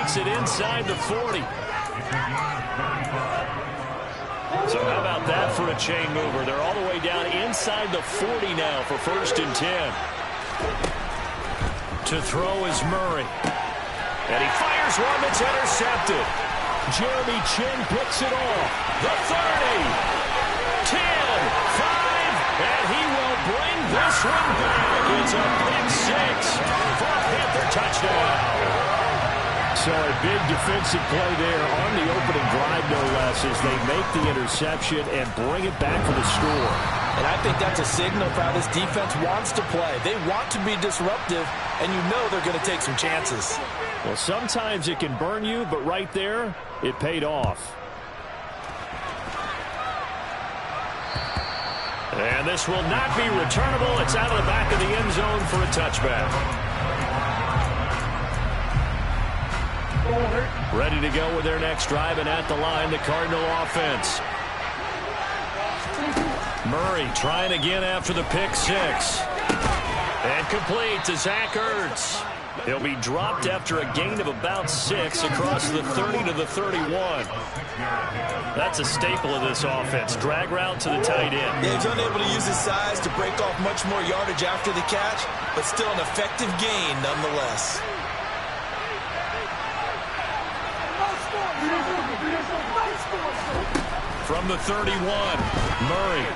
takes it inside the 40. So how about that for a chain mover? They're all the way down inside the 40 now for 1st and 10. To throw is Murray. And he fires one that's intercepted. Jeremy Chin picks it off. The 30. 10, 5, and he will bring this one back. It's a big 6 for a Panther touchdown. So a big defensive play there on the opening drive, no less, as they make the interception and bring it back for the score. And I think that's a signal for how this defense wants to play. They want to be disruptive, and you know they're going to take some chances. Well, sometimes it can burn you, but right there, it paid off. And this will not be returnable. It's out of the back of the end zone for a touchback. Ready to go with their next drive, and at the line, the Cardinal offense. Murray trying again after the pick 6. And complete to Zach Ertz. He'll be dropped after a gain of about 6 across the 30 to the 31. That's a staple of this offense. Drag route to the tight end. Yeah, he's unable to use his size to break off much more yardage after the catch, but still an effective gain nonetheless. From the 31, Murray.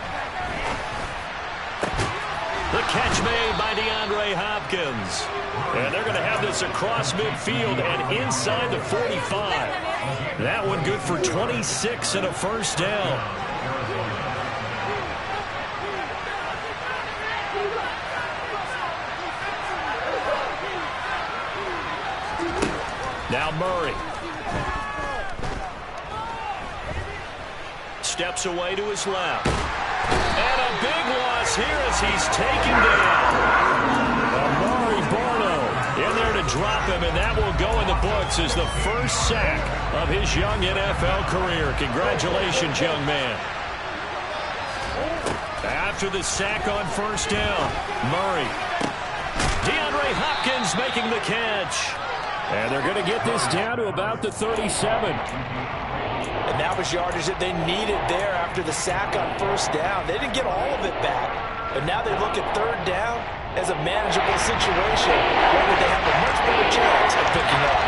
The catch made by DeAndre Hopkins. And they're going to have this across midfield and inside the 45. That one good for 26 and a first down. Now Murray. Steps away to his left. And a big loss here as he's taken down. Amari Barno in there to drop him, and that will go in the books as the first sack of his young NFL career. Congratulations, young man. After the sack on first down, Murray. DeAndre Hopkins making the catch. And they're going to get this down to about the 37. And that was yardage that they needed there after the sack on first down. They didn't get all of it back, but now they look at third down as a manageable situation where they have a much better chance of picking up.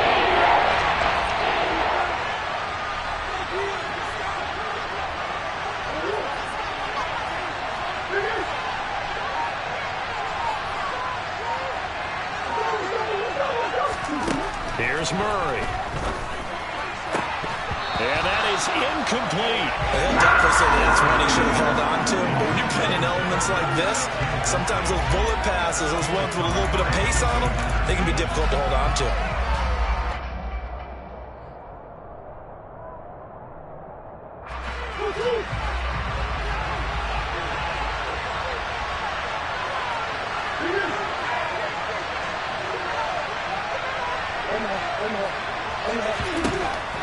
Here's Murray. And that is incomplete. They'll definitely say that's one he should have held on to. But when you're playing in elements like this, sometimes those bullet passes, those ones with a little bit of pace on them, they can be difficult to hold on to.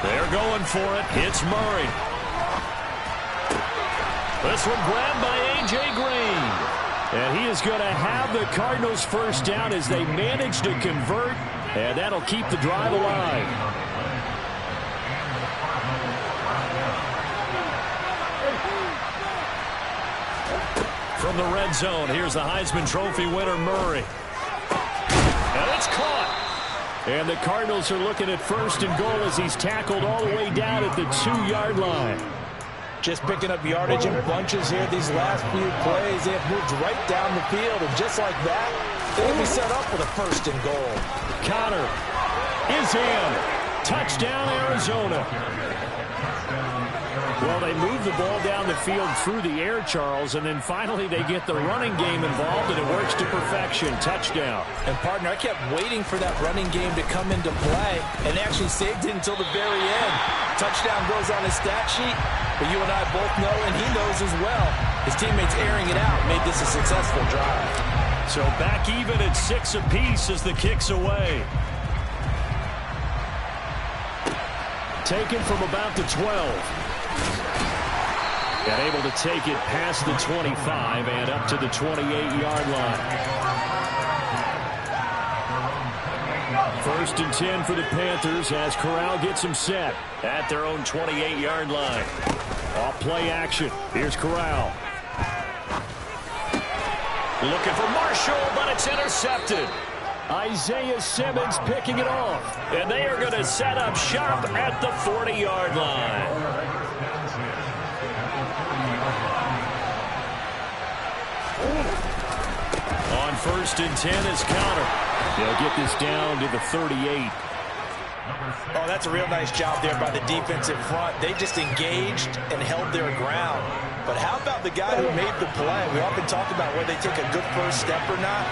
They're going for it. It's Murray. This one grabbed by A.J. Green. And he is going to have the Cardinals first down as they manage to convert. And that'll keep the drive alive. From the red zone, here's the Heisman Trophy winner, Murray. And it's caught. And the Cardinals are looking at first and goal as he's tackled all the way down at the 2-yard line. Just picking up yardage in bunches here these last few plays. They have moved right down the field, and just like that, they'll be set up with a first and goal. Connor is in. Touchdown, Arizona. Well, they move the ball down the field through the air, Charles, and then finally they get the running game involved, and it works to perfection. Touchdown. And, partner, I kept waiting for that running game to come into play, and they actually saved it until the very end. Touchdown goes on his stat sheet, but you and I both know, and he knows as well, his teammates airing it out made this a successful drive. So back even at 6 apiece as the kick's away. Taken from about the 12. And able to take it past the 25 and up to the 28-yard line. First and 10 for the Panthers as Corral gets them set at their own 28-yard line. Off play action. Here's Corral. Looking for Marshall, but it's intercepted. Isaiah Simmons picking it off. And they are going to set up shop at the 40-yard line. On first and 10 is Counter. They'll get this down to the 38. Oh, that's a real nice job there by the defensive front. They just engaged and held their ground. But how about the guy who made the play? We often talk about whether they take a good first step or not.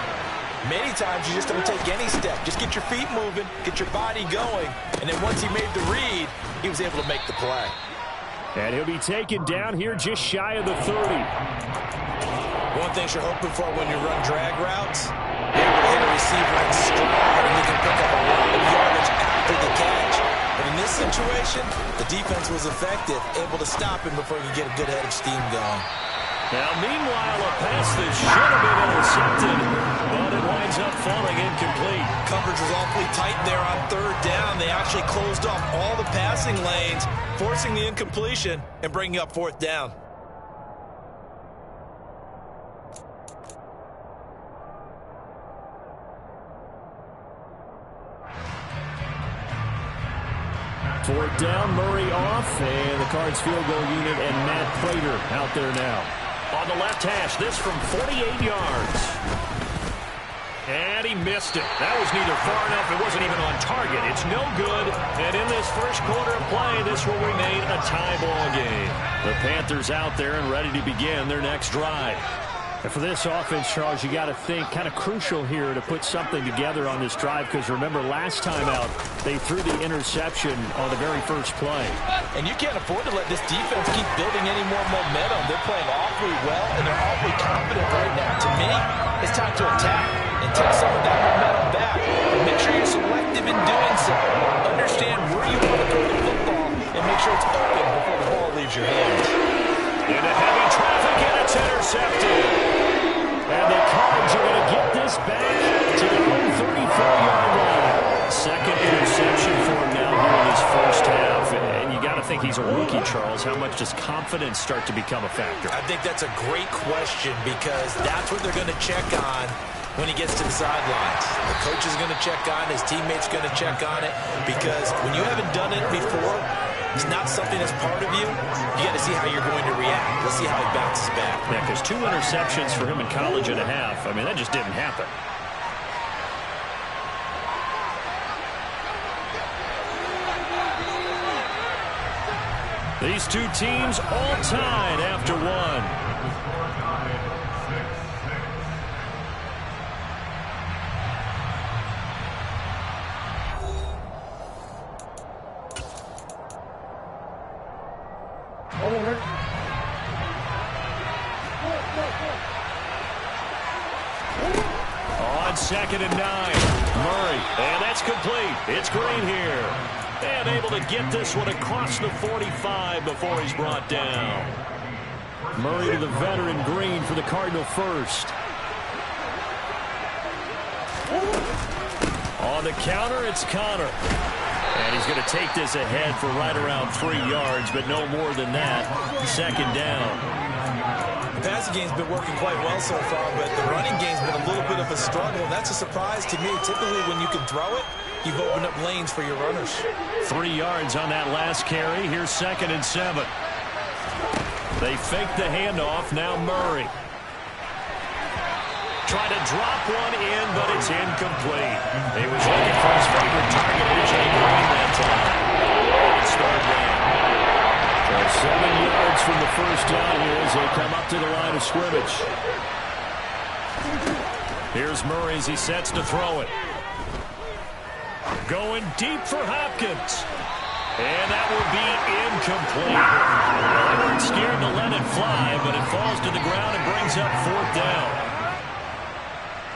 Many times you just don't take any step. Just get your feet moving, get your body going. And then once he made the read, he was able to make the play. And he'll be taken down here just shy of the 30. One thing you're hoping for when you run drag routes, you're able to hit a receiver in stride and you can pick up a lot of yardage after the catch. But in this situation, the defense was effective, able to stop him before he could get a good head of steam going. Now, meanwhile, a pass that should have been intercepted, but it winds up falling incomplete. Coverage was awfully tight there on third down. They actually closed off all the passing lanes, forcing the incompletion and bringing up fourth down. Fourth down, Murray off, and the Cards field goal unit and Matt Prater out there now. On the left hash, this from 48 yards. And he missed it. That was neither far enough. It wasn't even on target. It's no good. And in this first quarter of play, this will remain a tie ball game. The Panthers out there and ready to begin their next drive. And for this offense, Charles, you got to think kind of crucial here to put something together on this drive, because remember last time out they threw the interception on the very first play. And you can't afford to let this defense keep building any more momentum. They're playing awfully well and they're awfully confident right now. To me, it's time to attack and take some of that momentum back. But make sure you're selective in doing so. Understand where you want to throw the football and make sure it's open before the ball leaves your hands. Into heavy traffic, and it's intercepted. And the Cards are going to get this back to the 34-yard line. Second interception for him now here in his first half. And you got to think he's a rookie, Charles. How much does confidence start to become a factor? I think that's a great question, because that's what they're going to check on when he gets to the sidelines. The coach is going to check on it. His teammates going to check on it, because when you haven't done it before, it's not something that's part of you. You got to see how you're going to react. Let's see how he bounces back. Yeah, because 2 interceptions for him in college and a half. I mean, that just didn't happen. These two teams all tied after one. On second and 9, Murray, and that's complete. It's Green here, and able to get this one across the 45 before he's brought down. Murray to the veteran Green for the Cardinal first. On the counter, it's Connor. And he's going to take this ahead for right around 3 yards, but no more than that. Second down. The passing game's been working quite well so far, but the running game's been a little bit of a struggle, and that's a surprise to me. Typically, when you can throw it, you've opened up lanes for your runners. 3 yards on that last carry. Here's second and 7. They fake the handoff. Now Murray. Trying to drop one in, but it's incomplete. He was looking for his favorite target, A.J. Green, that time. It's third down. So 7 yards from the first down here as they come up to the line of scrimmage. Here's Murray as he sets to throw it. Going deep for Hopkins. And that will be incomplete. They weren't scared to let it fly, but it falls to the ground and brings up fourth down.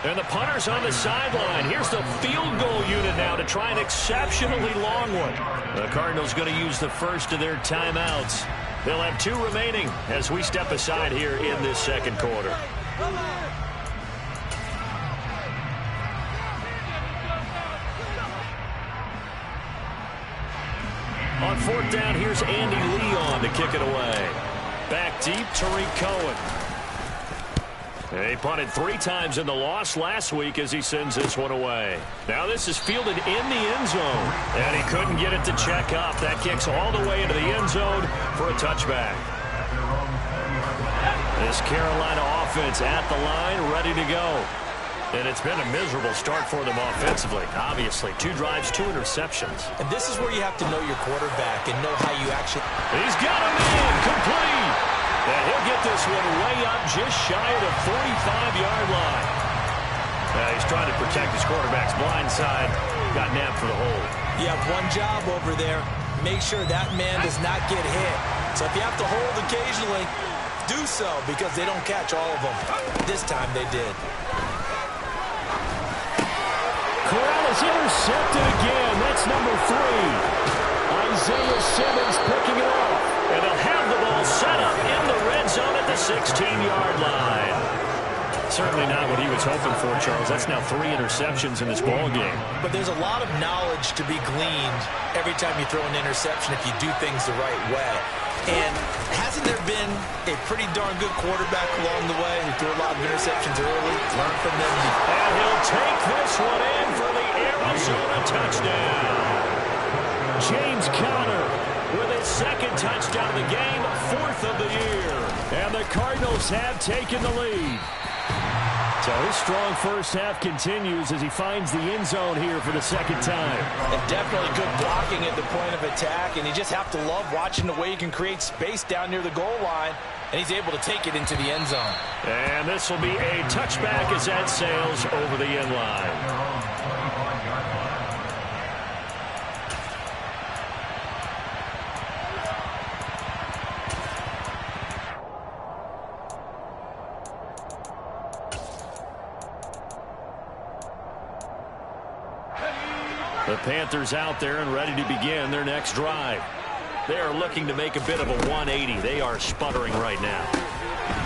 And the punter's on the sideline. Here's the field goal unit now to try an exceptionally long one. The Cardinals going to use the first of their timeouts. They'll have 2 remaining as we step aside here in this second quarter. On fourth down, here's Andy Leon to kick it away. Back deep, Tariq Cohen. He punted 3 times in the loss last week as he sends this one away. Now this is fielded in the end zone. And he couldn't get it to check up. That kicks all the way into the end zone for a touchback. This Carolina offense at the line, ready to go. And it's been a miserable start for them offensively. Obviously, 2 drives, 2 interceptions. And this is where you have to know your quarterback and know how you actually... He's got him in, complete. And he'll get this one way up just shy of the 45-yard line. He's trying to protect his quarterback's blind side. Got nabbed for the hold. You have one job over there. Make sure that man does not get hit. So if you have to hold occasionally, do so because they don't catch all of them. This time they did. Corral is intercepted again. That's number 3. Isaiah Simmons picking it off. And they'll have the ball set up in the red zone at the 16-yard line. Certainly not what he was hoping for, Charles. That's now 3 interceptions in this ball game. But there's a lot of knowledge to be gleaned every time you throw an interception if you do things the right way. And hasn't there been a pretty darn good quarterback along the way who threw a lot of interceptions early? Learn from them. And he'll take this one in for the Arizona touchdown. James Conner with his 2nd touchdown of the game, 4th of the year. And the Cardinals have taken the lead. So his strong first half continues as he finds the end zone here for the 2nd time. And definitely good blocking at the point of attack, and you just have to love watching the way he can create space down near the goal line, and he's able to take it into the end zone. And this will be a touchback as that sails over the end line. The Panthers out there and ready to begin their next drive. They are looking to make a bit of a 180. They are sputtering right now.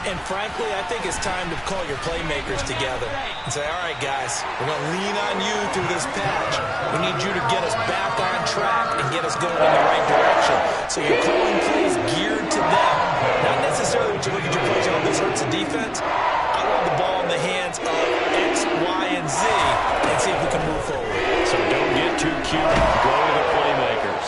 And frankly, I think it's time to call your playmakers together and say, all right, guys, we're going to lean on you through this patch. We need you to get us back on track and get us going in the right direction. So you're calling plays geared to them. Not necessarily to look at your plays on this hurts the defense. I want the ball in the hands of X, Y, and Z and see if we can move forward. So don't get too cute. Go to the playmakers.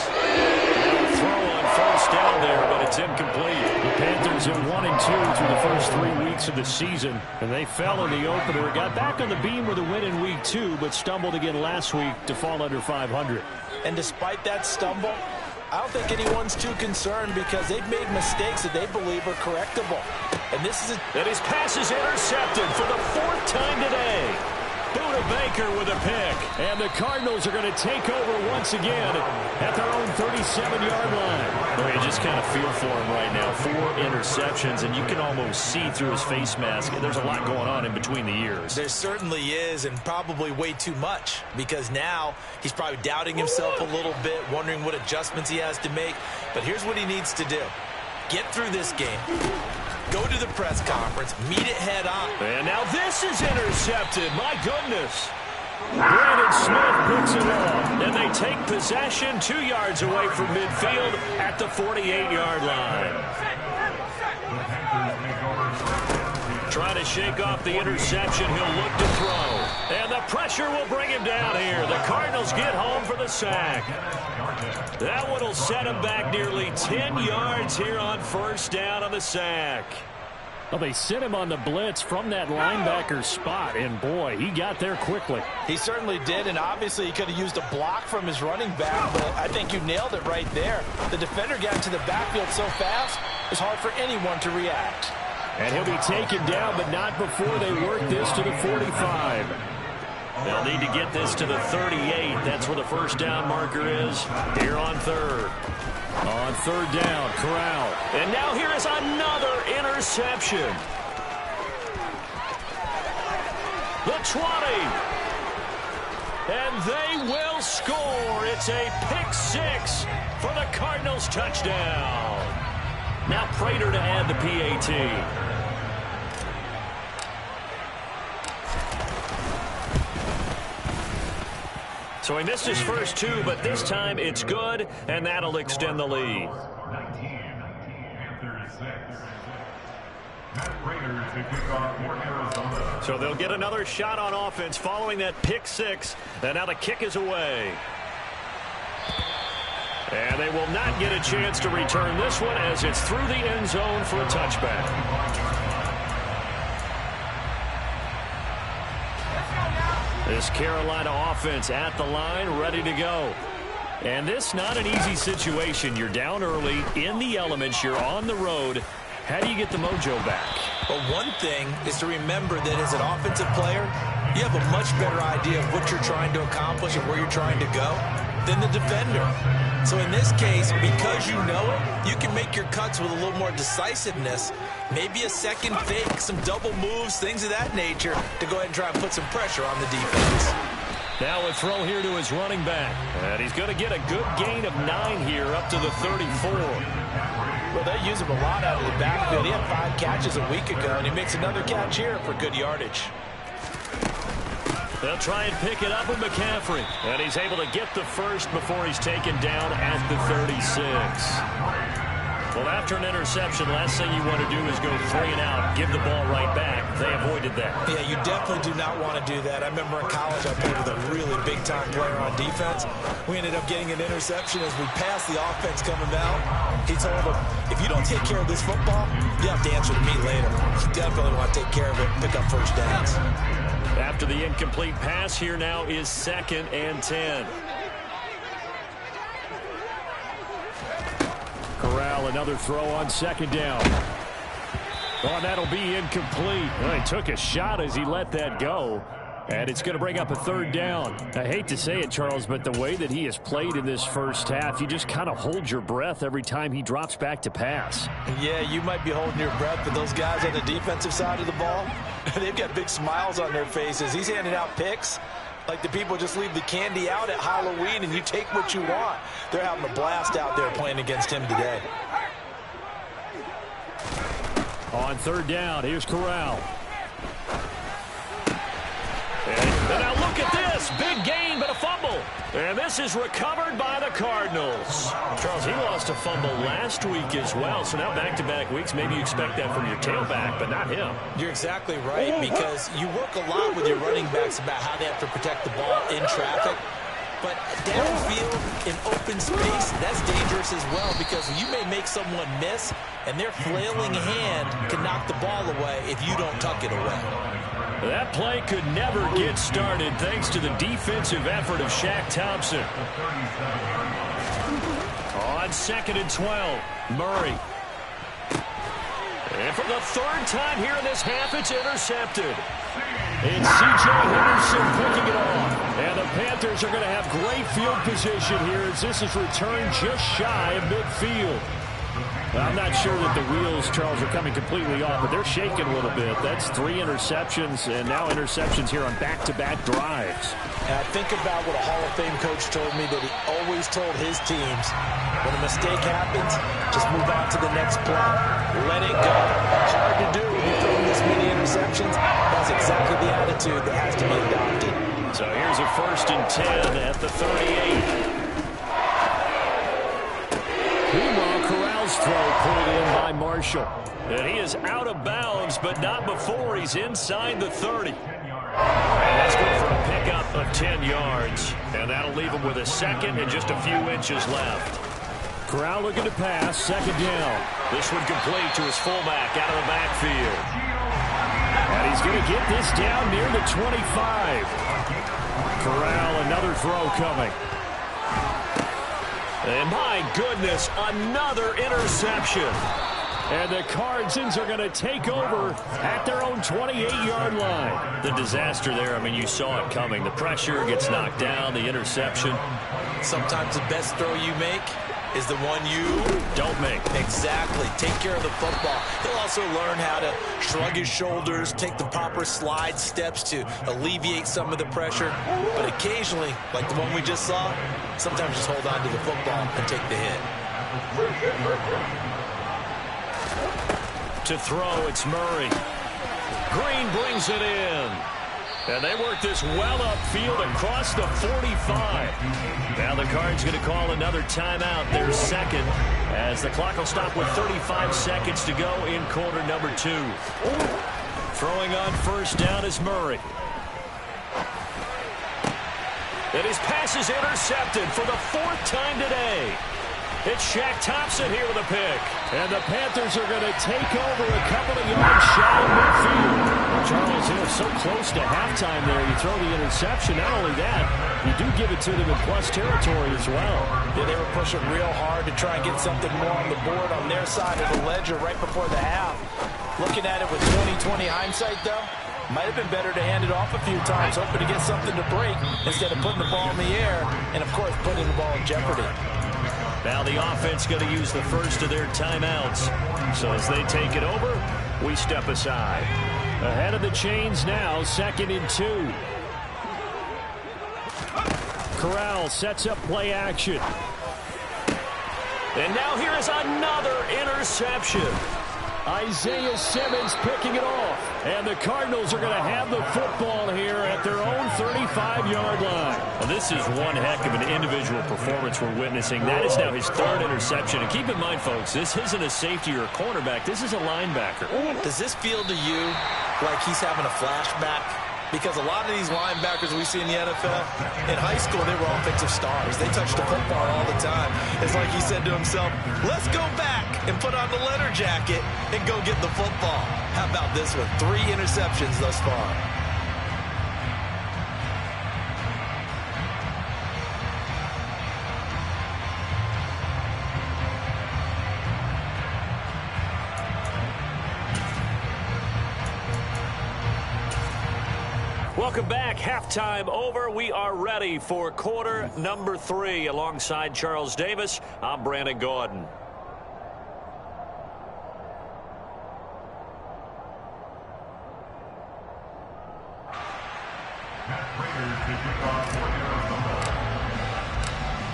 Throw on first down there, but it's incomplete. The Panthers have 1-2 through the first 3 weeks of the season, and they fell in the opener. Got back on the beam with a win in week 2, but stumbled again last week to fall under 500. And despite that stumble, I don't think anyone's too concerned because they've made mistakes that they believe are correctable. And this is And his pass is intercepted for the 4th time today. Buda Baker with a pick. And the Cardinals are going to take over once again at their own 37-yard line. Well, you just kind of feel for him right now. 4 interceptions, and you can almost see through his face mask. There's a lot going on in between the ears. There certainly is, and probably way too much, because now he's probably doubting himself a little bit, wondering what adjustments he has to make. But here's what he needs to do. Get through this game. Go to the press conference, meet it head on. And now this is intercepted. My goodness. Brandon Smith picks it up. And they take possession 2 yards away from midfield at the 48-yard line. Trying to shake off the interception. He'll look to throw. And the pressure will bring him down here. The Cardinals get home for the sack. That one will set him back nearly 10 yards here on first down on the sack. Well, they sent him on the blitz from that linebacker spot, and boy, he got there quickly. He certainly did, and obviously he could have used a block from his running back, but I think you nailed it right there. The defender got into the backfield so fast, it's hard for anyone to react. And he'll be taken down, but not before they work this to the 45. They'll need to get this to the 38. That's where the first down marker is here on 3rd. On 3rd down, Corral. And now here is another interception. The 20. And they will score. It's a pick 6 for the Cardinals touchdown. Now Prater to add the PAT. So he missed his first two, but this time it's good, and that'll extend the lead. So they'll get another shot on offense following that pick six, and now the kick is away. And they will not get a chance to return this one as it's through the end zone for a touchback. This Carolina offense at the line, ready to go. And this not an easy situation. You're down early, in the elements, you're on the road. How do you get the mojo back? Well, one thing is to remember that as an offensive player, you have a much better idea of what you're trying to accomplish and where you're trying to go than the defender. So in this case, because you know it, you can make your cuts with a little more decisiveness, maybe a second fake, some double moves, things of that nature, to go ahead and try and put some pressure on the defense. Now a throw here to his running back. And he's going to get a good gain of 9 here up to the 34. Well, they use him a lot out of the backfield. He had 5 catches a week ago, and he makes another catch here for good yardage. They'll try and pick it up with McCaffrey. And he's able to get the first before he's taken down at the 36. Well, after an interception, last thing you want to do is go 3 and out, give the ball right back. They avoided that. Yeah, you definitely do not want to do that. I remember in college I played with a really big-time player on defense. We ended up getting an interception as we passed the offense coming down. He told him, if you don't take care of this football, you have to answer to me later. You definitely want to take care of it, pick up first downs. After the incomplete pass, here now is 2nd and 10. Corral, another throw on 2nd down. Oh, that'll be incomplete. Well, he took a shot as he let that go. And it's going to bring up a 3rd down. I hate to say it, Charles, but the way that he has played in this first half, you just kind of hold your breath every time he drops back to pass. Yeah, you might be holding your breath, but those guys on the defensive side of the ball, they've got big smiles on their faces. He's handing out picks like the people just leave the candy out at Halloween and you take what you want. They're having a blast out there playing against him today. On 3rd down, here's Corral. And now look at this. Big gain, but a fumble. And this is recovered by the Cardinals. Charles, he lost a fumble last week as well. So now back-to-back weeks, maybe you expect that from your tailback, but not him. You're exactly right, because you work a lot with your running backs about how they have to protect the ball in traffic. But downfield in open space, that's dangerous as well, because you may make someone miss, and their flailing hand can knock the ball away if you don't tuck it away. That play could never get started thanks to the defensive effort of Shaq Thompson. On 2nd and 12, Murray. And for the 3rd time here in this half, it's intercepted. It's C.J. Henderson picking it off. And the Panthers are going to have great field position here as this is returned just shy of midfield. I'm not sure that the wheels, Charles, are coming completely off, but they're shaking a little bit. That's 3 interceptions, and now interceptions here on back-to-back drives. And I think about what a Hall of Fame coach told me that he always told his teams, when a mistake happens, just move on to the next play. Let it go. Hard to do when you're throwing this many interceptions. That's exactly the attitude that has to be adopted. So here's a 1st and 10 at the 38. Meanwhile, Corral's throw pulled in by Marshall. And he is out of bounds, but not before he's inside the 30. And that's good for a pickup of 10 yards. And that'll leave him with a 2nd and just a few inches left. Corral looking to pass, 2nd down. This one complete to his fullback out of the backfield. And he's going to get this down near the 25. Corral, another throw coming. And my goodness, another interception. And the Cardsons are going to take over at their own 28-yard line. The disaster there, I mean, you saw it coming. The pressure gets knocked down, the interception. Sometimes the best throw you make is the one you don't make. Exactly. Take care of the football. He'll also learn how to shrug his shoulders, take the proper slide steps to alleviate some of the pressure. But occasionally, like the one we just saw, sometimes just hold on to the football and take the hit. To throw, it's Murray. Green brings it in. And they work this well upfield across the 45. Now the Cards going to call another timeout, their second, as the clock will stop with 35 seconds to go in quarter number 2. Throwing on first down is Murray. And his pass is intercepted for the 4th time today. It's Shaq Thompson here with a pick. And the Panthers are going to take over a couple of yards shy of midfield. Well, Charles, they're so close to halftime there. You throw the interception. Not only that, you do give it to them in plus territory as well. Yeah, they were pushing real hard to try and get something more on the board on their side of the ledger right before the half. Looking at it with 20/20 hindsight, though, might have been better to hand it off a few times, hoping to get something to break instead of putting the ball in the air and, of course, putting the ball in jeopardy. Now the offense going to use the first of their timeouts. So as they take it over, we step aside. Ahead of the chains now, 2nd and 2. Corral sets up play action. And now here is another interception. Isaiah Simmons picking it off. And the Cardinals are going to have the football here at their own 35-yard line. Well, this is one heck of an individual performance we're witnessing. That is now his 3rd interception. And keep in mind, folks, this isn't a safety or a cornerback. This is a linebacker. Does this feel to you like he's having a flashback? Because a lot of these linebackers we see in the NFL, in high school, they were offensive stars. They touched the football all the time. It's like he said to himself, let's go back and put on the leather jacket and go get the football. How about this one? 3 interceptions thus far. Welcome back. Halftime over. We are ready for quarter number 3. Alongside Charles Davis, I'm Brandon Gordon.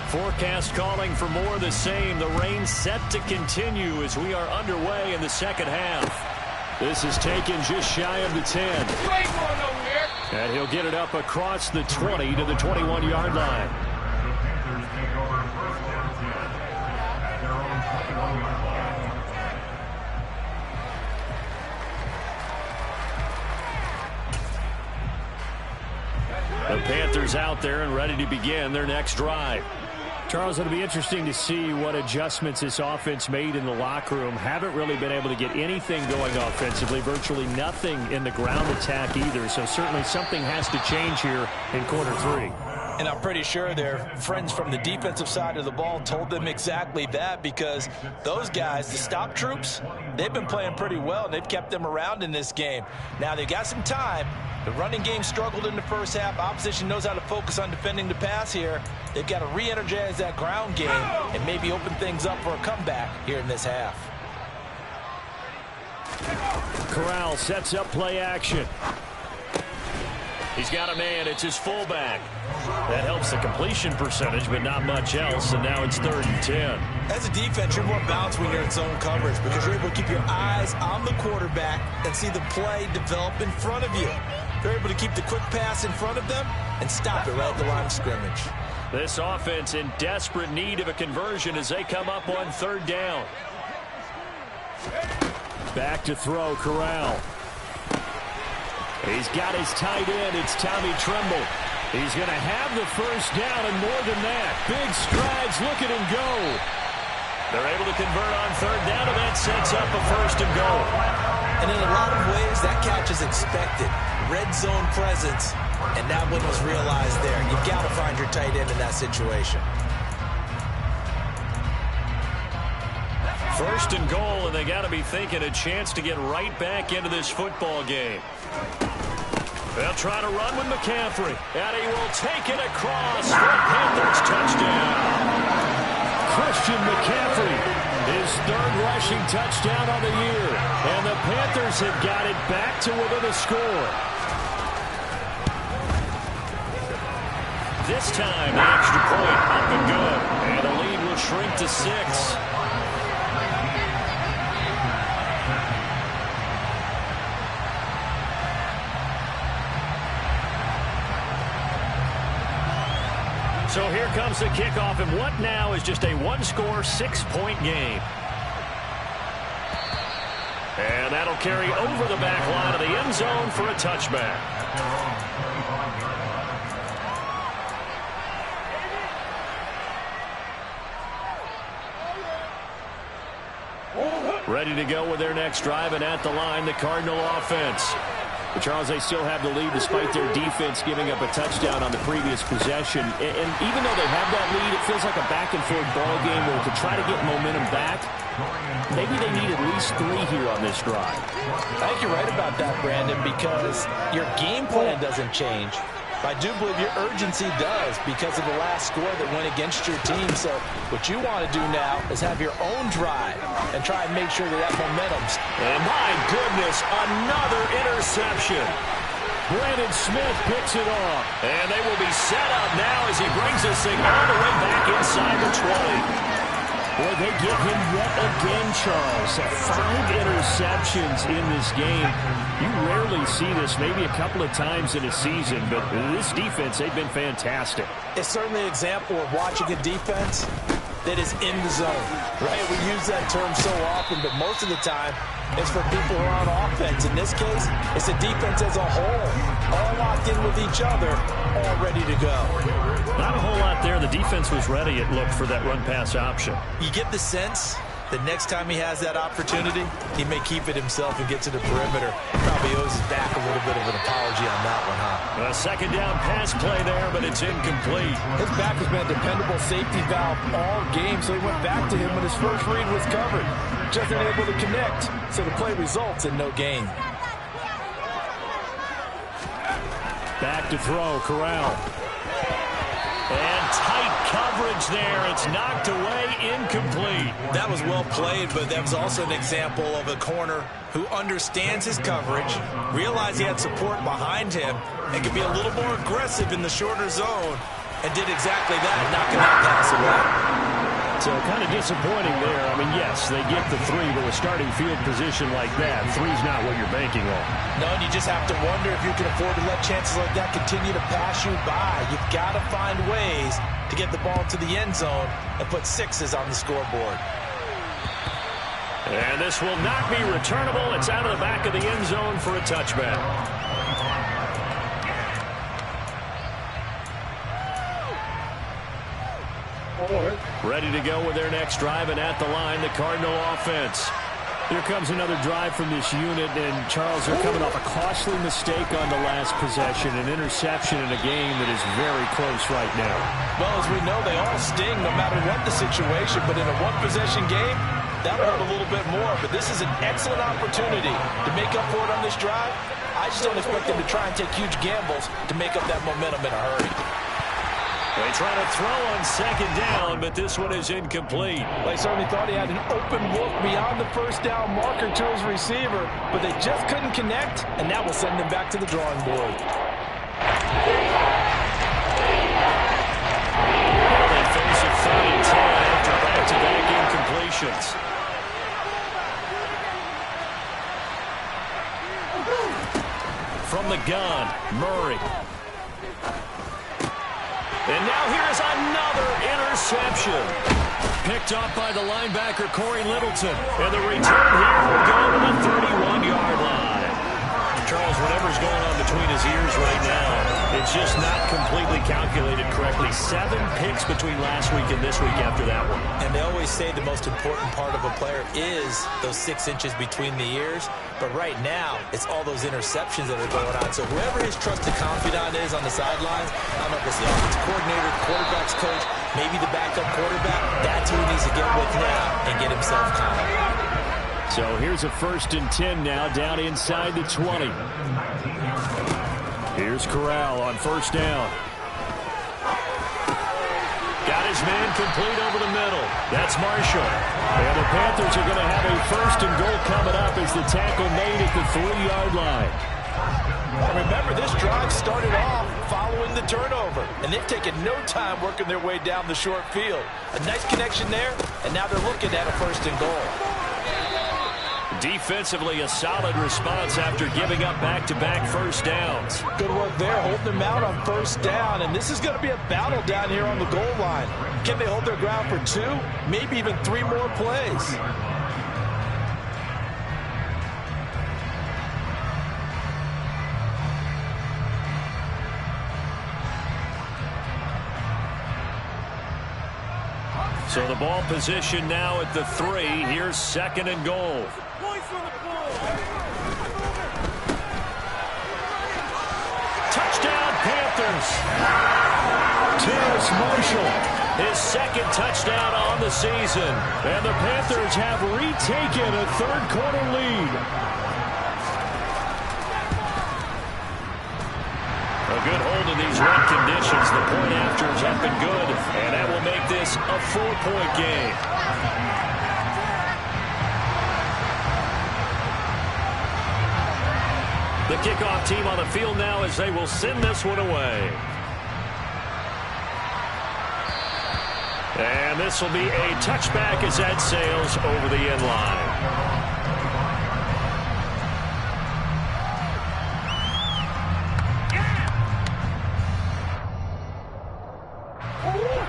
Forecast calling for more of the same. The rain set to continue as we are underway in the second half. This is taken just shy of the 10. And he'll get it up across the 20 to the 21-yard line. The Panthers out there and ready to begin their next drive. Charles, it'll be interesting to see what adjustments this offense made in the locker room. Haven't really been able to get anything going offensively, virtually nothing in the ground attack either. So certainly something has to change here in quarter 3. And I'm pretty sure their friends from the defensive side of the ball told them exactly that, because those guys, the stop troops, they've been playing pretty well, and they've kept them around in this game. Now they've got some time. The running game struggled in the first half. Opposition knows how to focus on defending the pass here. They've got to re-energize that ground game and maybe open things up for a comeback here in this half. Corral sets up play action. He's got a man. It's his fullback. That helps the completion percentage, but not much else, and now it's 3rd and 10. As a defense, you're more balanced when you're in zone coverage because you're able to keep your eyes on the quarterback and see the play develop in front of you. They're able to keep the quick pass in front of them and stop it right at the line of scrimmage. This offense in desperate need of a conversion as they come up on 3rd down. Back to throw, Corral. He's got his tight end. It's Tommy Tremble. He's going to have the first down, and more than that, big strides, look at him go. They're able to convert on 3rd down, and that sets up a 1st and goal. And in a lot of ways, that catch is expected. Red zone presence, and that one was realized there. You've got to find your tight end in that situation. 1st and goal, and they got to be thinking a chance to get right back into this football game. They'll try to run with McCaffrey, and he will take it across for a Panthers touchdown. Christian McCaffrey, his 3rd rushing touchdown on the year, and the Panthers have got it back to within a score. This time, the extra point up and good, and the lead will shrink to 6. So here comes the kickoff, and what now is just a one-score, 6-point game. And that'll carry over the back line of the end zone for a touchback. Ready to go with their next drive, and at the line, the Cardinal offense. But Charles, they still have the lead despite their defense giving up a touchdown on the previous possession. And even though they have that lead, it feels like a back-and-forth ball game where to try to get momentum back, maybe they need at least 3 here on this drive. I think you're right about that, Brandon, because your game plan doesn't change. I do believe your urgency does because of the last score that went against your team. So what you want to do now is have your own drive and try and make sure that momentum's. And my goodness, another interception. Brandon Smith picks it off. And they will be set up now as he brings this thing all the way back inside the 20. Boy, they get him yet again, Charles. 5 interceptions in this game. You rarely see this, maybe a couple of times in a season, but this defense, they've been fantastic. It's certainly an example of watching a defense that is in the zone, right? We use that term so often, but most of the time, it's for people who are on offense. In this case, it's a defense as a whole, all locked in with each other, all ready to go. Not a whole lot there. The defense was ready, it looked, for that run-pass option. You get the sense that next time he has that opportunity, he may keep it himself and get to the perimeter. Probably owes his back a little bit of an apology on that one, huh? A second down pass play there, but it's incomplete. His back has been a dependable safety valve all game, so he went back to him when his first read was covered. Just unable to connect, so the play results in no gain. Back to throw, Corral. And tight coverage there. It's knocked away, incomplete. That was well played, but that was also an example of a corner who understands his coverage, realized he had support behind him, and could be a little more aggressive in the shorter zone, and did exactly that, knocking that pass away. So kind of disappointing there. I mean, yes, they get the 3, but with starting field position like that, 3's not what you're banking on. No, and you just have to wonder if you can afford to let chances like that continue to pass you by. You've got to find ways to get the ball to the end zone and put 6s on the scoreboard. And this will not be returnable. It's out of the back of the end zone for a touchback. Ready to go with their next drive, and at the line, the Cardinal offense. Here comes another drive from this unit, and Charles, they're coming off a costly mistake on the last possession, an interception in a game that is very close right now. Well, as we know, they all sting no matter what the situation, but in a one-possession game, that'll hurt a little bit more. But this is an excellent opportunity to make up for it on this drive. I just don't expect them to try and take huge gambles to make up that momentum in a hurry. They try to throw on second down, but this one is incomplete. They certainly thought he had an open look beyond the first down marker to his receiver, but they just couldn't connect, and that will send them back to the drawing board. Well, they finish at 3rd and 10 after back-to-back incompletions. From the gun, Murray. And now here is another interception. Picked off by the linebacker, Corey Littleton. And the return here will go to the 31-yard line. Charles, whatever's going on between his ears right now, it's just not completely calculated correctly. 7 picks between last week and this week after that one. And they always say the most important part of a player is those 6 inches between the ears. But right now, it's all those interceptions that are going on. So whoever his trusted confidant is on the sidelines, I don't know if it's the offensive coordinator, quarterback's coach, maybe the backup quarterback, that's who he needs to get with now and get himself calm. So here's a 1st and 10 now, down inside the 20. Here's Corral on 1st down. Got his man complete over the middle. That's Marshall. And the Panthers are going to have a 1st and goal coming up as the tackle made at the 3-yard line. And remember, this drive started off following the turnover, and they've taken no time working their way down the short field. A nice connection there, and now they're looking at a 1st and goal. Defensively, a solid response after giving up back-to-back first downs. Good work there, holding them out on first down. And this is going to be a battle down here on the goal line. Can they hold their ground for 2, maybe even 3 more plays? So the ball position now at the 3. Here's 2nd and goal. Touchdown, Panthers. Terrace Marshall, his 2nd touchdown on the season. And the Panthers have retaken a third-quarter lead. A good hold in these wet conditions. The point afters have been good, and that will make this a 4-point game. The kickoff team on the field now as they will send this one away. And this will be a touchback as that sails over the end line.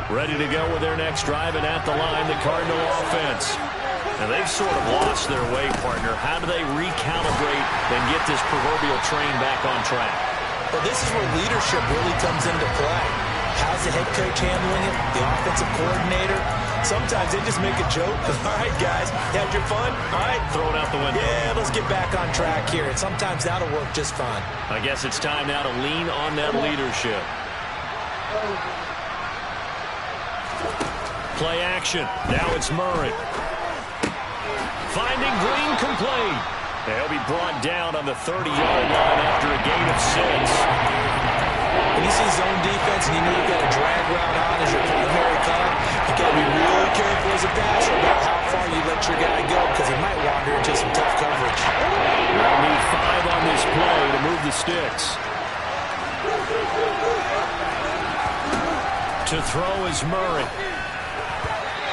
Ready to go with their next drive, and at the line, the Cardinal offense. And they've sort of lost their way, partner. How do they recalibrate and get this proverbial train back on track? Well, this is where leadership really comes into play. How's the head coach handling it? The offensive coordinator? Sometimes they just make a joke. All right, guys, you had your fun? All right. Throw it out the window. Yeah, let's get back on track here. And sometimes that'll work just fine. I guess it's time now to lean on that leadership. Play action. Now it's Murray. Finding Green complete. He'll be brought down on the 30-yard line after a gain of 6. When you see zone defense and you know you've got a drag route on as your primary cut, you've got to be really careful as a passer about how far you let your guy go because he might wander into some tough coverage. They'll need 5 on this play to move the sticks. To throw is Murray.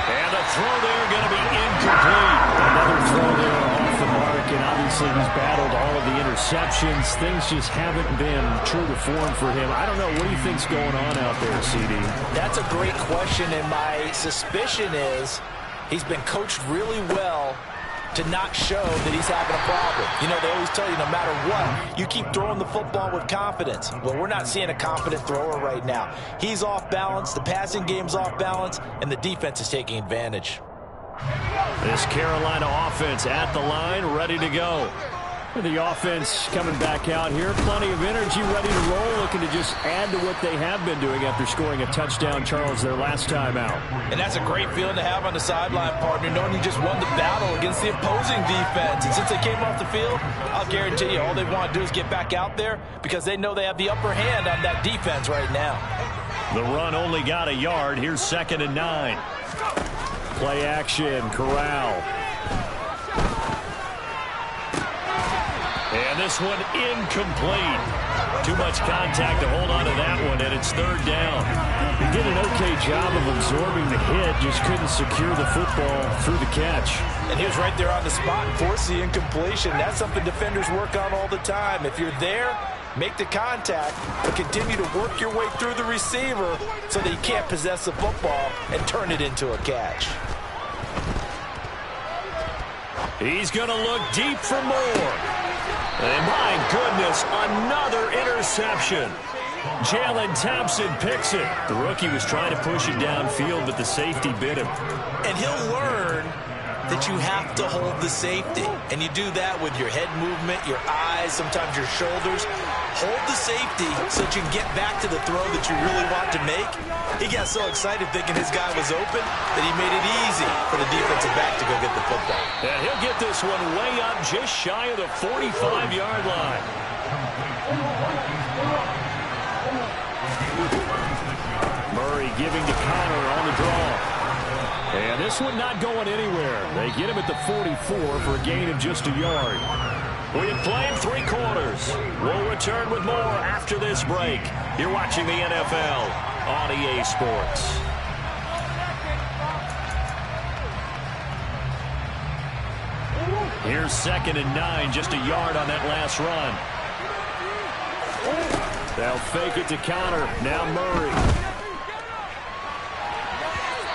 And the throw there going to be incomplete. Another throw there off the mark, and obviously he's battled all of the interceptions. Things just haven't been true to form for him. I don't know. What do you think's going on out there, CD? That's a great question, and my suspicion is he's been coached really well to not show that he's having a problem. You know, they always tell you no matter what, you keep throwing the football with confidence. Well, we're not seeing a confident thrower right now. He's off balance, the passing game's off balance, and the defense is taking advantage. This Carolina offense at the line, ready to go. The offense coming back out here. Plenty of energy, ready to roll, looking to just add to what they have been doing after scoring a touchdown, Charles, their last time out. And that's a great feeling to have on the sideline, partner, knowing you just won the battle against the opposing defense. And since they came off the field, I'll guarantee you all they want to do is get back out there because they know they have the upper hand on that defense right now. The run only got a yard. Here's 2nd and 9. Play action, Corral. And this one incomplete. Too much contact to hold on to that one, and it's 3rd down. He did an okay job of absorbing the hit, just couldn't secure the football through the catch. And he was right there on the spot and forced the incompletion. That's something defenders work on all the time. If you're there, make the contact, but continue to work your way through the receiver so that you can't possess the football and turn it into a catch. He's going to look deep for more. And my goodness, another interception. Jalen Thompson picks it. The rookie was trying to push it downfield, but the safety bit him. And he'll learn that you have to hold the safety. And you do that with your head movement, your eyes, sometimes your shoulders. Hold the safety so that you can get back to the throw that you really want to make. He got so excited thinking his guy was open that he made it easy for the defensive back to go get the football. And he'll get this one way up just shy of the 45-yard line. Murray giving to Connor on the draw. And this one not going anywhere. They get him at the 44 for a gain of just a yard. We have played 3 quarters. We'll return with more after this break. You're watching the NFL on EA Sports. Here's 2nd and 9, just a yard on that last run. They'll fake it to counter. Now Murray.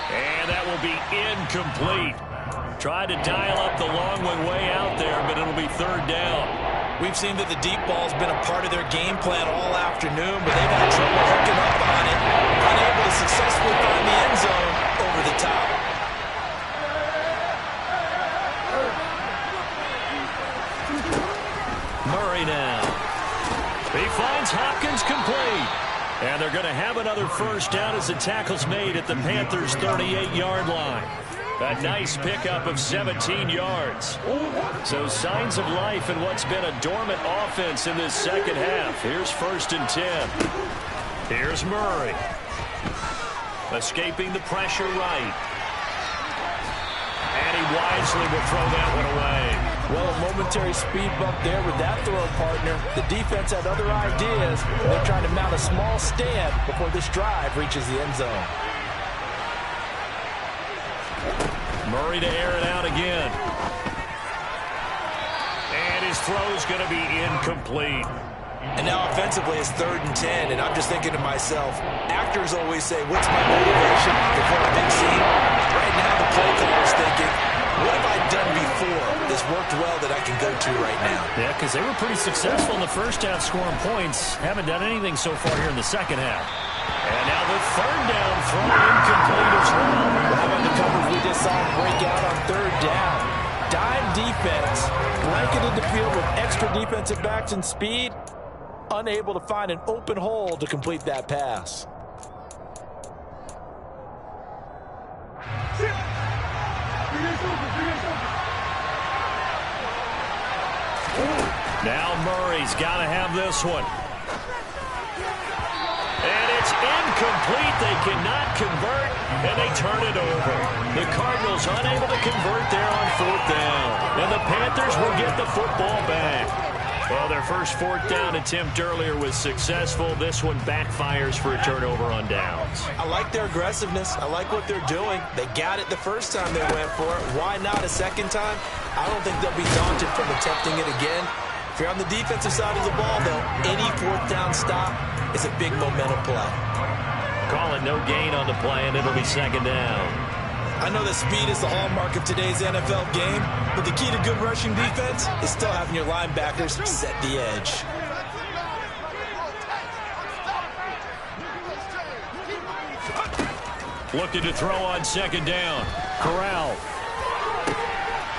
And that will be incomplete. Tried to dial up the long one way out there, but it'll be 3rd down. We've seen that the deep ball's been a part of their game plan all afternoon, but they've had trouble hooking up on it. Unable to successfully find the end zone over the top. Murray now. He finds Hopkins complete. And they're going to have another 1st down as the tackle's made at the Panthers' 38-yard line. A nice pickup of 17 yards. So signs of life in what's been a dormant offense in this second half. Here's 1st and 10. Here's Murray. Escaping the pressure right. And he wisely will throw that one away. Well, a momentary speed bump there with that throw partner. The defense had other ideas. They're trying to mount a small stand before this drive reaches the end zone. Murray to air it out again. And his throw's going to be incomplete. And now offensively it's 3rd and 10, and I'm just thinking to myself, actors always say, what's my motivation before a big scene? Right now the play caller's thinking, what have I done before that's worked well that I can go to right now? Yeah, because they were pretty successful in the first half scoring points. Haven't done anything so far here in the second half. And now the 3rd down throw incomplete as well. How about the coverage we just saw him break out on 3rd down? Dime defense, blanketed the field with extra defensive backs and speed, unable to find an open hole to complete that pass. Now Murray's got to have this one. And it's incomplete. They cannot convert, and they turn it over. The Cardinals unable to convert there on 4th down. And the Panthers will get the football back. Well, their first 4th down attempt earlier was successful. This one backfires for a turnover on downs. I like their aggressiveness. I like what they're doing. They got it the first time they went for it. Why not a second time? I don't think they'll be daunted from attempting it again. If you're on the defensive side of the ball, though, any 4th down stop is a big momentum play. Calling no gain on the play, and it'll be 2nd down. I know that speed is the hallmark of today's NFL game, but the key to good rushing defense is still having your linebackers set the edge. Looking to throw on 2nd down. Corral.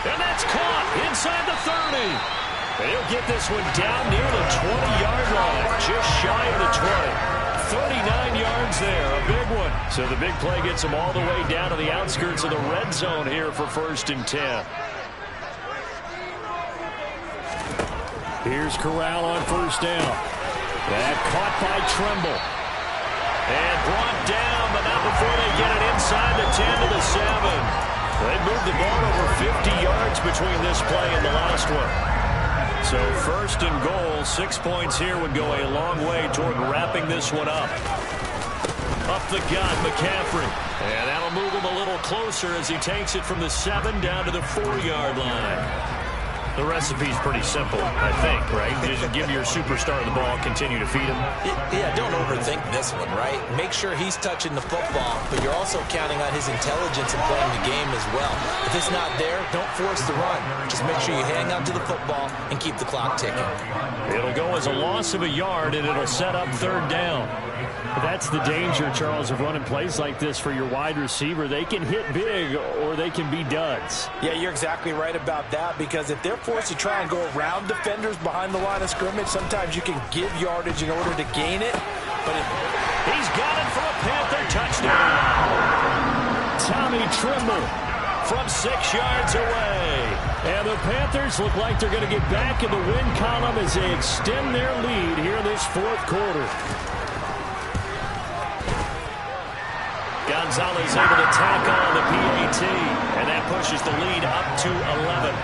And that's caught inside the 30. They'll get this one down near the 20-yard line, just shy of the 20. 39 yards there, a big one. So the big play gets them all the way down to the outskirts of the red zone here for 1st and 10. Here's Corral on 1st down. That caught by Trimble. And brought down, but not before they get it inside the 10 to the 7. They moved the ball over 50 yards between this play and the last one. So 1st and goal, 6 points here would go a long way toward wrapping this one up. Up the gut, McCaffrey. And that'll move him a little closer as he takes it from the 7 down to the 4-yard line. The recipe's pretty simple, I think, right? Just give your superstar the ball, continue to feed him. Yeah, don't overthink this one, right? Make sure he's touching the football, but you're also counting on his intelligence in playing the game as well. If it's not there, don't force the run. Just make sure you hang on to the football and keep the clock ticking. It'll go as a loss of a yard, and it'll set up 3rd down. That's the danger, Charles, of running plays like this for your wide receiver. They can hit big or they can be duds. Yeah, you're exactly right about that, because if they're forced to try and go around defenders behind the line of scrimmage, sometimes you can give yardage in order to gain it. But he's got it for a Panther touchdown. Tommy Trimble from 6 yards away. And the Panthers look like they're going to get back in the win column as they extend their lead here in this 4th quarter. Gonzalez able to tackle on the PAT, and that pushes the lead up to 11.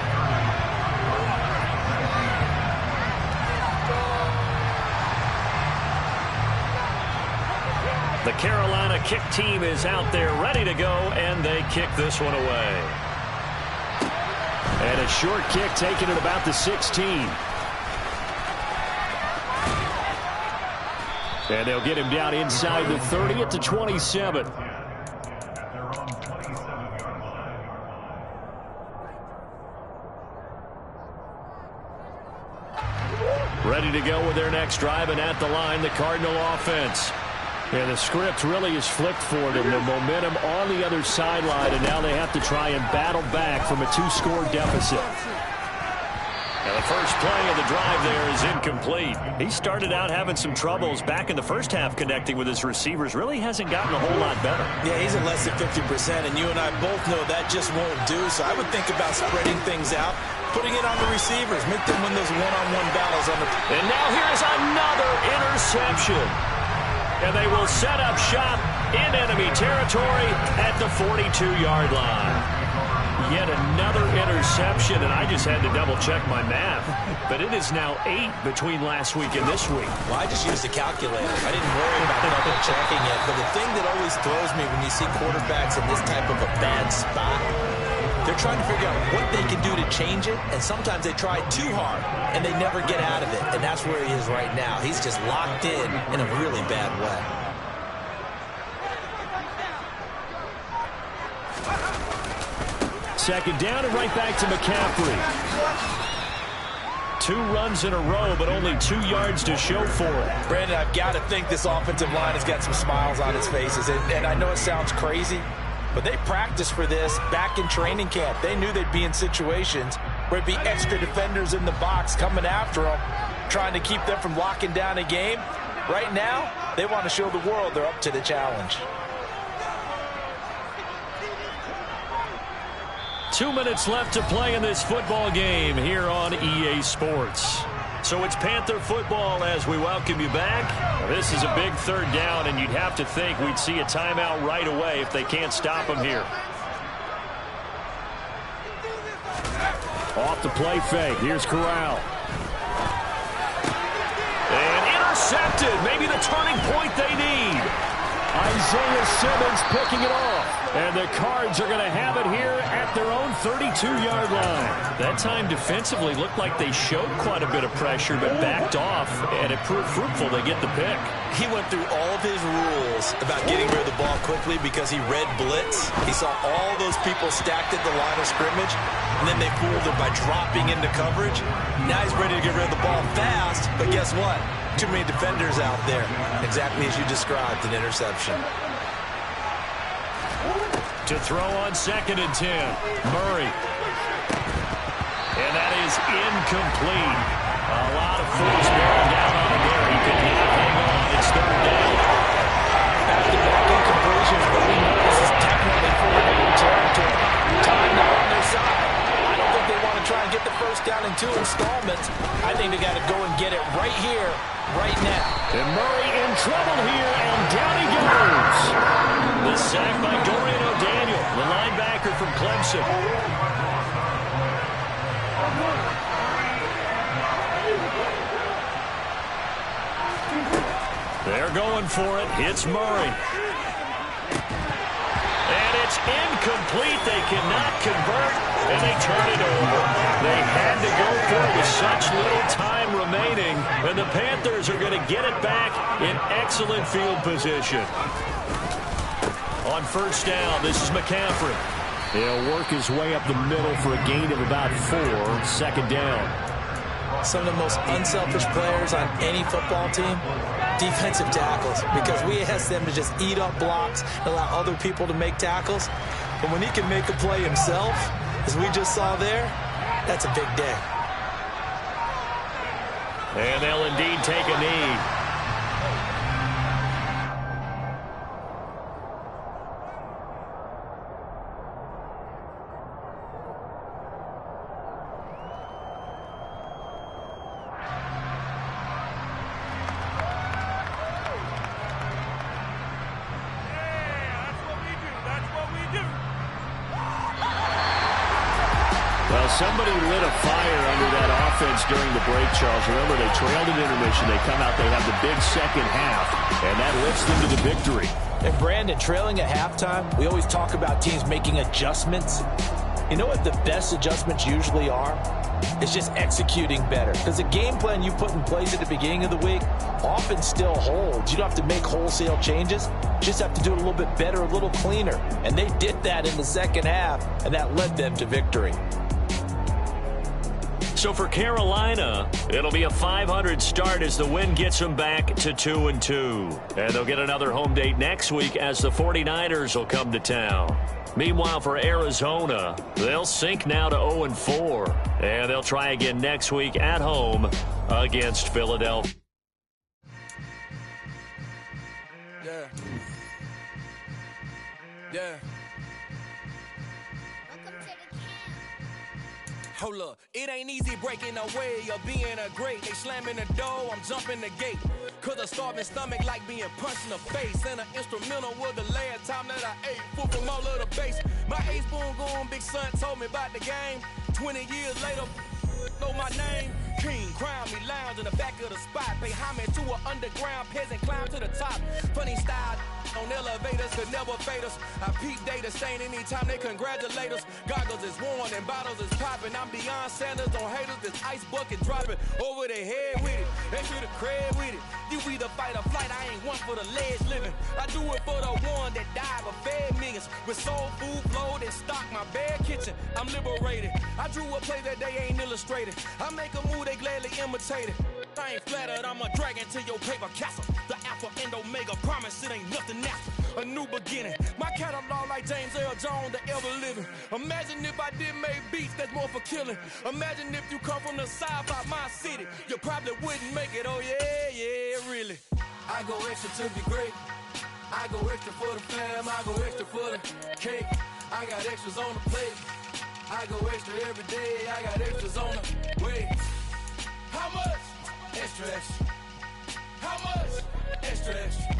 The Carolina kick team is out there ready to go, and they kick this one away. And a short kick taken at about the 16. And they'll get him down inside the 30 at the 27. Ready to go with their next drive, and at the line, the Cardinal offense. And the script really is flipped for them. The momentum on the other sideline, and now they have to try and battle back from a 2-score deficit. And the first play of the drive there is incomplete. He started out having some troubles back in the first half connecting with his receivers. Really hasn't gotten a whole lot better. Yeah, he's at less than 50%, and you and I both know that just won't do. So I would think about spreading things out, putting it on the receivers, make them win those one-on-one battles on the... And now here's another interception. And they will set up shop in enemy territory at the 42-yard line. Yet another interception, and I just had to double-check my math. But it is now 8 between last week and this week. Well, I just used a calculator. I didn't worry about double-checking it. But the thing that always throws me when you see quarterbacks in this type of a bad spot, they're trying to figure out what they can do to change it, and sometimes they try too hard, and they never get out of it. And that's where he is right now. He's just locked in a really bad way. Second down and right back to McCaffrey. 2 runs in a row, but only 2 yards to show for it. Brandon, I've got to think this offensive line has got some smiles on its faces. And I know it sounds crazy, but they practiced for this back in training camp. They knew they'd be in situations where it'd be extra defenders in the box coming after them, trying to keep them from locking down a game. Right now, they want to show the world they're up to the challenge. 2 minutes left to play in this football game here on EA Sports. So it's Panther football as we welcome you back. This is a big third down, and you'd have to think we'd see a timeout right away if they can't stop them here. Off the play fake. Here's Corral. And intercepted. Maybe the turning point they need. Isaiah Simmons picking it off. And the Cards are going to have it here at their own 32-yard line. That time defensively looked like they showed quite a bit of pressure, but backed off, and it proved fruitful. They get the pick. He went through all of his rules about getting rid of the ball quickly because he read blitz. He saw all those people stacked at the line of scrimmage, and then they fooled him by dropping into coverage. Now he's ready to get rid of the ball fast, but guess what? Too many defenders out there. Exactly as you described, an interception. To throw on 2nd and 10. Murray. And that is incomplete. A lot of force bearing down on him there. He could not hang on. It's 3rd down. Back-to-back incompletions, but we know this is definitely four-down territory. Time now on their side. I don't think they want to try and get the first down in 2 installments. I think they got to go and get it right here, right now. And Murray in trouble here, and down he goes. The sack by Dorian O'Daniel, the linebacker from Clemson. They're going for it. It's Murray. And it's incomplete. They cannot convert, and they turn it over. They had to go for it with such little time remaining, and the Panthers are going to get it back in excellent field position. On 1st down, this is McCaffrey. He'll work his way up the middle for a gain of about 4. 2nd down. Some of the most unselfish players on any football team, defensive tackles, because we ask them to just eat up blocks and allow other people to make tackles. But when he can make a play himself, as we just saw there, that's a big day. And they'll indeed take a knee. Somebody lit a fire under that offense during the break, Charles. Remember, they trailed at intermission. They come out, they have the big second half, and that lifts them to the victory. And Brandon, trailing at halftime, we always talk about teams making adjustments. You know what the best adjustments usually are? It's just executing better. Because the game plan you put in place at the beginning of the week often still holds. You don't have to make wholesale changes. You just have to do it a little bit better, a little cleaner. And they did that in the second half, and that led them to victory. So for Carolina, it'll be a .500 start as the win gets them back to 2-2. And they'll get another home date next week as the 49ers will come to town. Meanwhile, for Arizona, they'll sink now to 0-4. And they'll try again next week at home against Philadelphia. Yeah. Hold up, it ain't easy breaking away or being a great. They slamming the door, I'm jumping the gate. Cause a starving stomach like being punched in the face. And an instrumental was the last time that I ate food from all of the base. My ace boom going big son told me about the game. 20 years later, know my name. King, crown me, lounge in the back of the spot. Pay homage to an underground peasant, climb to the top. Funny style on elevators could never fade us. I peep data stain anytime they congratulate us. Goggles is worn and bottles is popping. I'm beyond Sanders on haters, this ice bucket dropping over their head with it. They should have cred with it. You either fight or flight, I ain't one for the ledge living. I do it for the one that died but fed millions. With soul food flowed and stocked my bare kitchen. I'm liberated. I drew a play that they ain't illustrated. I make a move, they gladly imitate it. I ain't flattered, I'm a dragon to your paper castle. The Alpha and Omega, promise it ain't nothing after. A new beginning. My catalog like James Earl Jones, the ever living. Imagine if I did make beats that's more for killing. Imagine if you come from the south out my city. You probably wouldn't make it, oh yeah, really. I go extra to be great. I go extra for the fam, I go extra for the cake. I got extras on the plate. I go extra every day, I got extras on the way. How much? Extra, extra. How much? Extra, extra.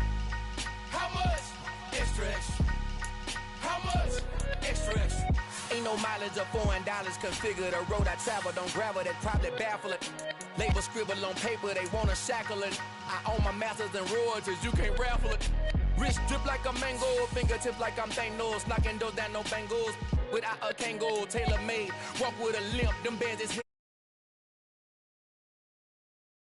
How much? Extra, extra. How much? Extra, extra. Ain't no mileage of $4 configure the road I travel. Don't gravel that probably baffle it. Label scribble on paper, they wanna shackle it. I own my masters and royalties, you can't raffle it. Wrist drip like a mango, fingertips like I'm Thanos. Knocking those down, no bangles. Without a Kango, tailor made. Walk with a limp, them bands is